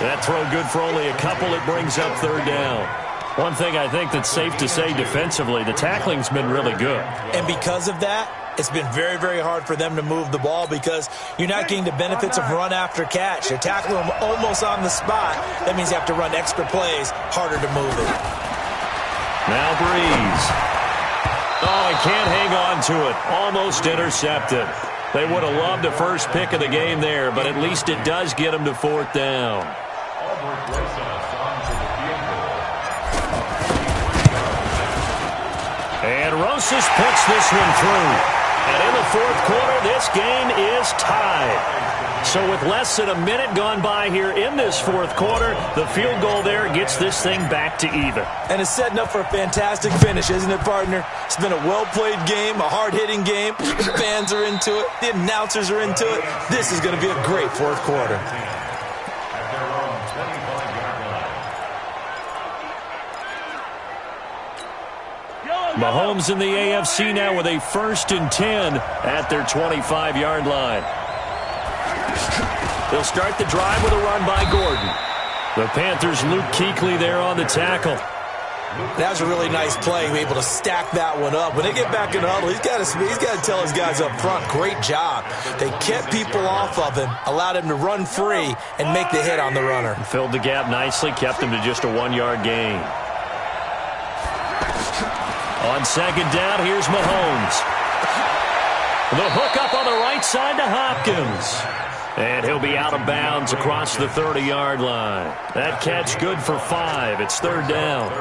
That throw good for only a couple. It brings up third down. One thing I think that's safe to say defensively, the tackling's been really good. And because of that, it's been very, very hard for them to move the ball because you're not getting the benefits of run after catch. You're tackling them almost on the spot. That means you have to run extra plays, harder to move it. Now Breeze. Oh, he can't hang on to it. Almost intercepted. They would have loved the first pick of the game there, but at least it does get him to fourth down. And Rosas puts this one through. And in the fourth quarter, this game is tied. So with less than a minute gone by here in this fourth quarter, the field goal there gets this thing back to even. And it's setting up for a fantastic finish, isn't it, partner? It's been a well-played game, a hard-hitting game. The fans are into it. The announcers are into it. This is going to be a great fourth quarter. Mahomes in the AFC now with a 1st and 10 at their 25-yard line. They'll start the drive with a run by Gordon. The Panthers' Luke Kuechly there on the tackle. That was a really nice play, able to stack that one up. When they get back in the huddle, he's got to tell his guys up front, great job. They kept people off of him, allowed him to run free and make the hit on the runner. Filled the gap nicely, kept him to just a 1-yard gain. On second down, here's Mahomes. The hook up on the right side to Hopkins. And he'll be out of bounds across the 30-yard line. That catch good for 5. It's third down.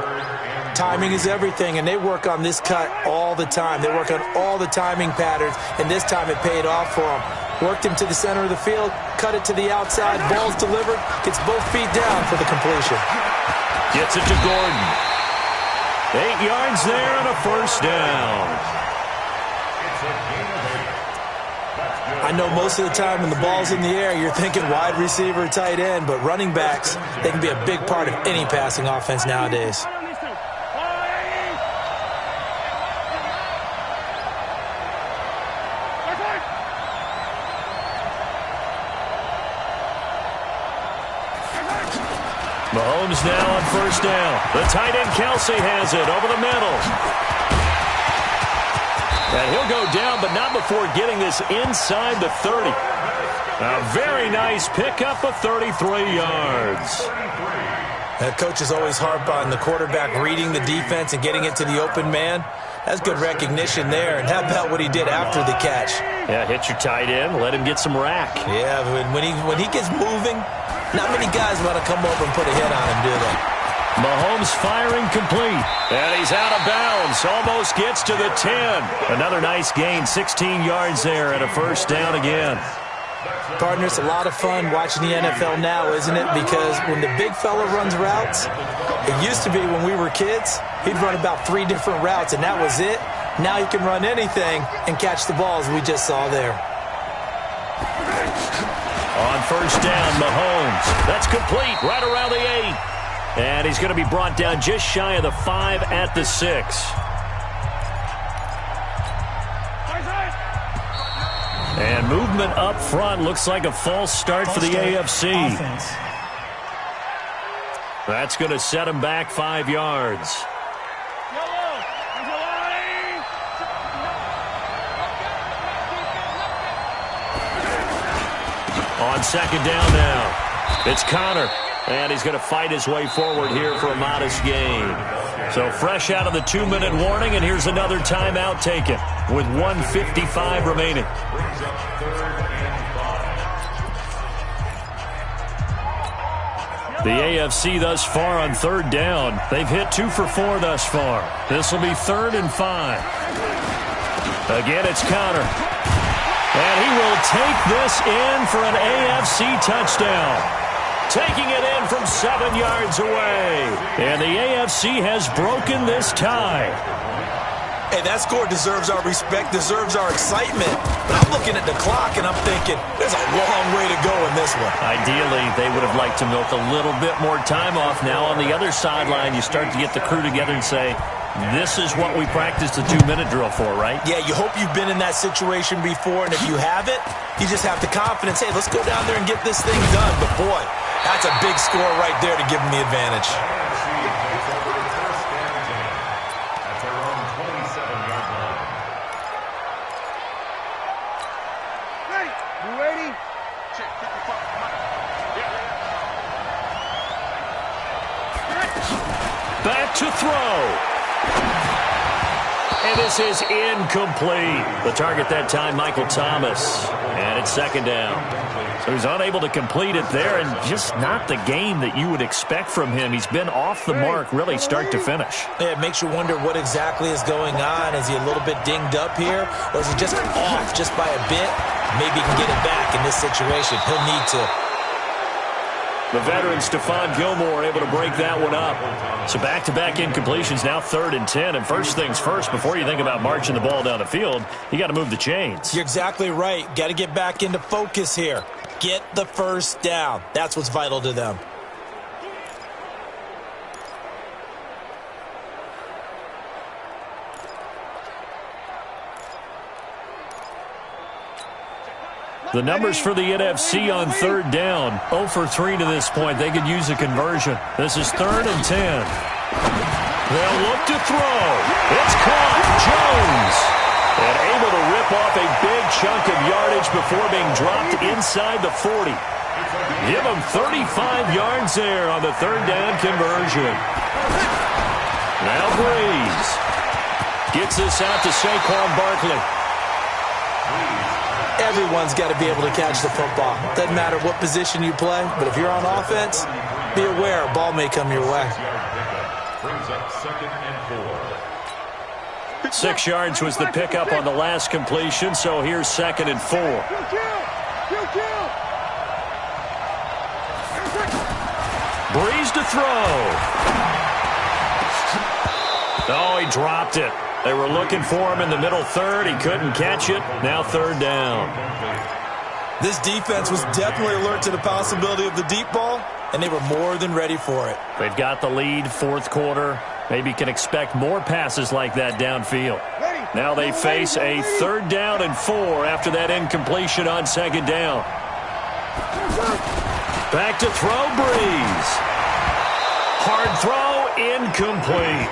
Timing is everything, and they work on this cut all the time. They work on all the timing patterns, and this time it paid off for them. Worked him to the center of the field, cut it to the outside, ball's delivered, gets both feet down for the completion. Gets it to Gordon. 8 yards there and a first down. I know most of the time when the ball's in the air, you're thinking wide receiver, tight end, but running backs, they can be a big part of any passing offense nowadays. Mahomes now on first down. The tight end Kelsey has it over the middle. And he'll go down, but not before getting this inside the 30. A very nice pickup of 33 yards. That coach is always harp on the quarterback reading the defense and getting it to the open man. That's good recognition there. And how about what he did after the catch? Yeah, hit your tight end, let him get some rack. Yeah, when he gets moving, not many guys want to come over and put a hit on him, do they? Mahomes firing complete. And he's out of bounds. Almost gets to the 10. Another nice gain, 16 yards there and a first down again. Partner, it's a lot of fun watching the NFL now, isn't it? Because when the big fella runs routes, it used to be when we were kids, he'd run about 3 different routes, and that was it. Now he can run anything and catch the balls we just saw there. On first down, Mahomes. That's complete right around the 8. And he's going to be brought down just shy of the 5 at the 6. And movement up front looks like a false start for the AFC. Offense. That's going to set him back 5 yards. On second down now, it's Connor. And he's going to fight his way forward here for a modest gain. So fresh out of the 2-minute warning, and here's another timeout taken with 1:55 remaining. The AFC thus far on third down. They've hit 2 for 4 thus far. This will be 3rd and 5. Again, it's Conner. And he will take this in for an AFC touchdown. Taking it in from 7 yards away. And the AFC has broken this tie. Hey, that score deserves our respect, deserves our excitement. But I'm looking at the clock, and I'm thinking, there's a long way to go in this one. Ideally, they would have liked to milk a little bit more time off. Now on the other sideline, you start to get the crew together and say, this is what we practiced the 2-minute drill for, right? Yeah, you hope you've been in that situation before, and if you haven't, you just have the confidence, hey, let's go down there and get this thing done. But, boy, that's a big score right there to give them the advantage. Back to throw. And this is incomplete. The target that time, Michael Thomas. And it's 2nd down. So he's unable to complete it there, and just not the game that you would expect from him. He's been off the mark really start to finish. Yeah, it makes you wonder what exactly is going on. Is he a little bit dinged up here, or is he just off just by a bit? Maybe he can get it back in this situation. He'll need to. The veteran Stephon Gilmore able to break that one up. So back-to-back incompletions, now 3rd and 10. And first things first, before you think about marching the ball down the field, you got to move the chains. You're exactly right. Got to get back into focus here. Get the first down. That's what's vital to them. The numbers for the NFC on 3rd down, 0 for 3 to this point. They could use a conversion. This is 3rd and 10. They'll look to throw. It's caught. Jones. And able to rip off a big chunk of yardage before being dropped inside the 40. Give him 35 yards there on the 3rd down conversion. Now Breeze gets this out to Saquon Barkley. Everyone's got to be able to catch the football. Doesn't matter what position you play, but if you're on offense, be aware a ball may come your way. Brings up 2nd and 4. 6 yards was the pickup on the last completion, so here's 2nd and 4. Breeze to throw. Oh, he dropped it. They were looking for him in the middle 3rd. He couldn't catch it. Now 3rd down. This defense was definitely alert to the possibility of the deep ball, and they were more than ready for it. They've got the lead, 4th quarter. Maybe can expect more passes like that downfield. Now they face a 3rd down and 4 after that incompletion on 2nd down. Back to throw, Breeze. Hard throw, incomplete.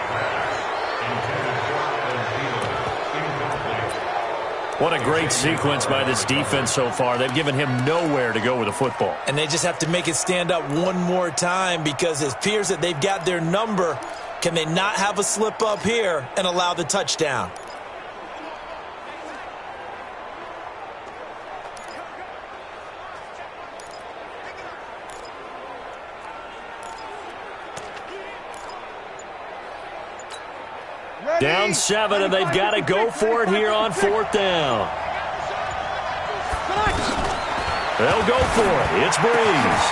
What a great sequence by this defense so far. They've given him nowhere to go with the football. And they just have to make it stand up one more time because it appears that they've got their number. Can they not have a slip up here and allow the touchdown? Down 7, and they've got to go for it here on 4th down. They'll go for it. It's Breeze.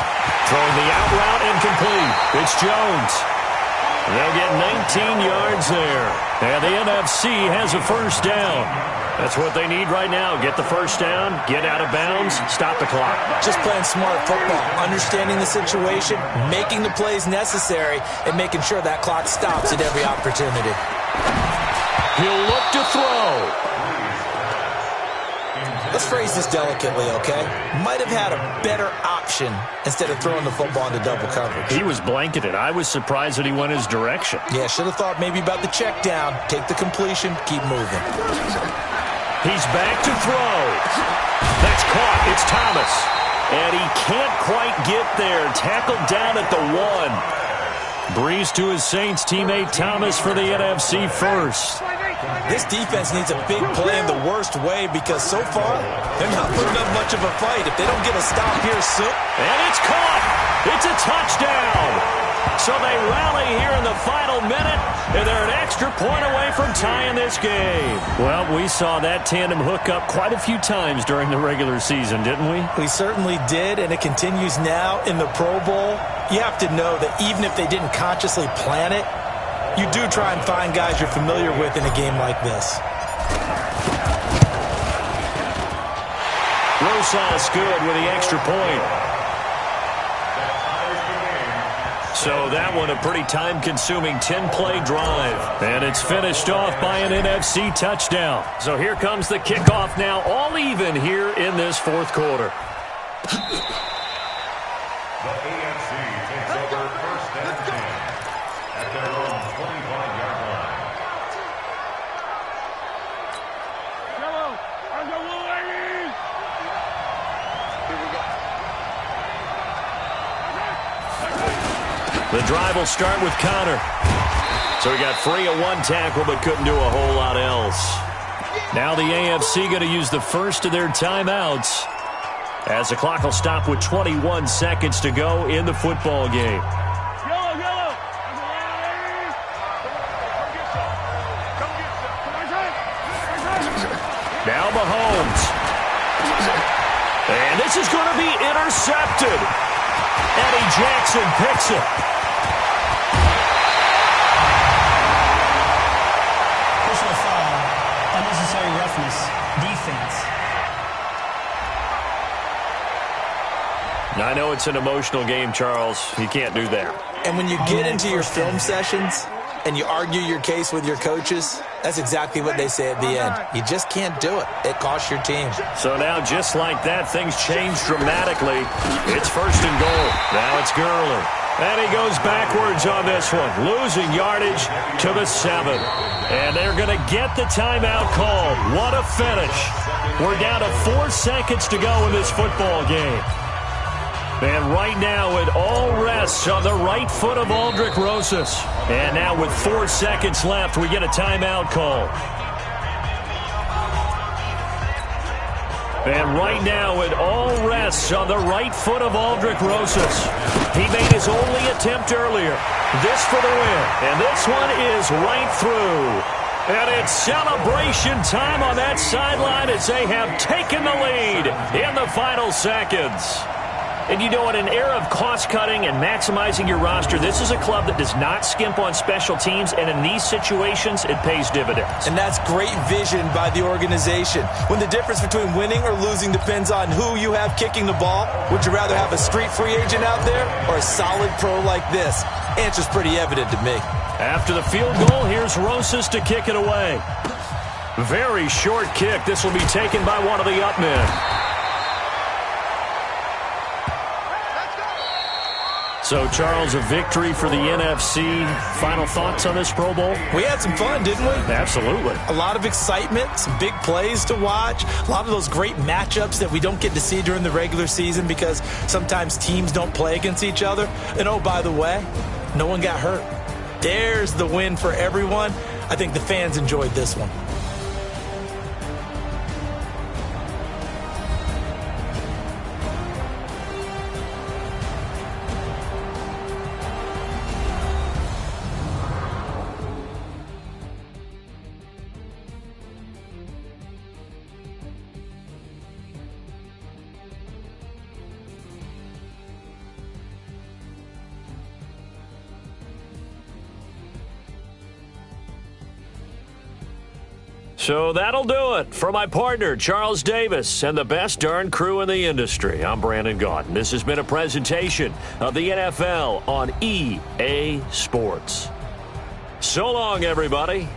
Throwing the out route incomplete. It's Jones. They'll get 19 yards there. And the NFC has a 1st down. That's what they need right now. Get the 1st down, get out of bounds, stop the clock. Just playing smart football, understanding the situation, making the plays necessary, and making sure that clock stops at every opportunity. He'll look to throw. Let's phrase this delicately, okay? Might have had a better option instead of throwing the football into double coverage. He was blanketed. I was surprised that he went his direction. Yeah, should have thought maybe about the check down, take the completion, keep moving. He's back to throw. That's caught. It's Thomas. And he can't quite get there. Tackled down at the 1. Breeze to his Saints teammate Thomas for the NFC first. This defense needs a big play in the worst way because so far, they're not putting up much of a fight. If they don't get a stop here soon. And it's caught. It's a touchdown. So they rally here in the final minute, and they're an extra point away from tying this game. Well, we saw that tandem hook up quite a few times during the regular season, didn't we? We certainly did, and it continues now in the Pro Bowl. You have to know that even if they didn't consciously plan it, you do try and find guys you're familiar with in a game like this. Rosas good with the extra point. So that one a pretty time-consuming 10-play drive. And it's finished off by an NFC touchdown. So here comes the kickoff now, all even here in this fourth quarter. The AFC takes over first and 10 at their own 25-yard line. The drive will start with Connor. So he got free of one tackle but couldn't do a whole lot else. Now the AFC going to use the first of their timeouts as the clock will stop with 21 seconds to go in the football game. Now Mahomes. And this is going to be intercepted. Eddie Jackson picks it. Personal foul, unnecessary roughness, defense. I know it's an emotional game, Charles. You can't do that. And when you get into your film sessions and you argue your case with your coaches, that's exactly what they say at the end. You just can't do it. It costs your team. So now, just like that, things change dramatically. It's first and goal. Now it's Gurley. And he goes backwards on this one, losing yardage to the 7. And they're going to get the timeout called. What a finish. We're down to 4 seconds to go in this football game. And right now, it all rests on the right foot of Aldrick Rosas. And now with 4 seconds left, we get a timeout call. And right now, it all rests on the right foot of Aldrick Rosas. He made his only attempt earlier. This for the win. And this one is right through. And it's celebration time on that sideline as they have taken the lead in the final seconds. And you know, in an era of cost-cutting and maximizing your roster, this is a club that does not skimp on special teams, and in these situations, it pays dividends. And that's great vision by the organization. When the difference between winning or losing depends on who you have kicking the ball, would you rather have a street free agent out there or a solid pro like this? Answer's pretty evident to me. After the field goal, here's Rosas to kick it away. Very short kick. This will be taken by one of the up men. So, Charles, a victory for the NFC. Final thoughts on this Pro Bowl? We had some fun, didn't we? Absolutely. A lot of excitement, some big plays to watch, a lot of those great matchups that we don't get to see during the regular season because sometimes teams don't play against each other. And, oh, by the way, no one got hurt. There's the win for everyone. I think the fans enjoyed this one. So that'll do it for my partner, Charles Davis, and the best darn crew in the industry. I'm Brandon Gaudin. This has been a presentation of the NFL on EA Sports. So long, everybody.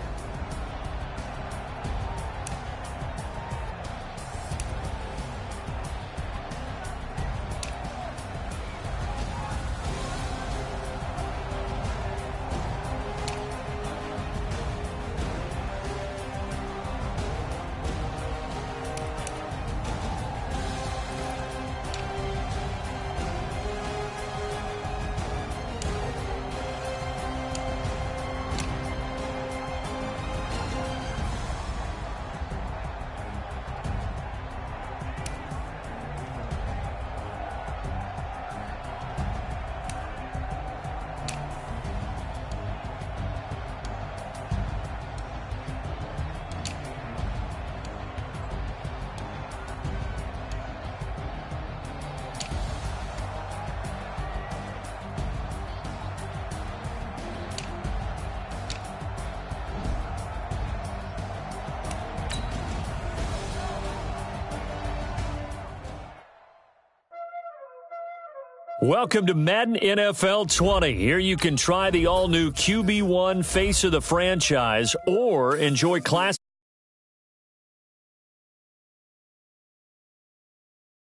Welcome to Madden NFL 20. Here you can try the all-new QB1 face of the franchise or enjoy classic